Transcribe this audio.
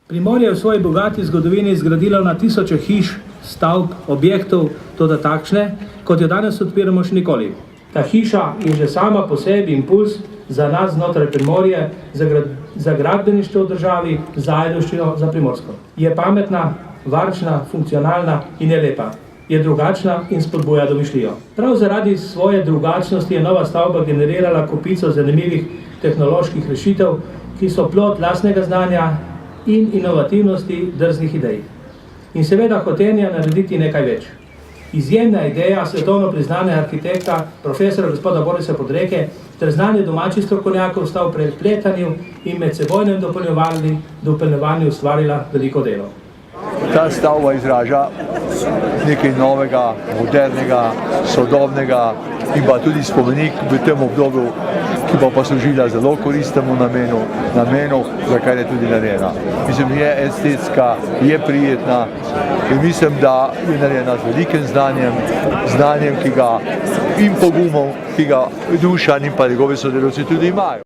Primorje je v svoji bogati zgodovini zgradilo na tisoče hiš, stavb, objektov, toda takšne, kot jo danes odpiramo še nikoli. Ta hiša je že sama po sebi impuls za nas znotraj Primorje, za gradbeništvo v državi, za ajdovščino, za Primorsko. Je pametna, varčna, funkcionalna in je lepa. Je drugačna in spodbuja domišljijo. Prav zaradi svoje drugačnosti je nova stavba generirala kopico zanimivih tehnoloških rešitev, ki so plod lastnega znanja in inovativnosti drznih idej. In seveda hotenja narediti nekaj več. Izjemna ideja svetovno priznane arhitekta, profesora gospoda Borisa Podreke, ter znanje domačih strokovnjakov sta v prepletanju in medsebojnem dopolnjevanju ustvarila veliko delo. Ta stavba izraža nekaj novega, modernega, sodobnega in pa tudi spomenik v tem obdobju, ki pa služila zelo koristnemu namenu, za kar je tudi narejena. Mislim, je estetska, je prijetna in mislim, da je narejena z velikim znanjem, ki ga in pogumom, ki ga Dušan in pa njegovi sodelavci tudi imajo.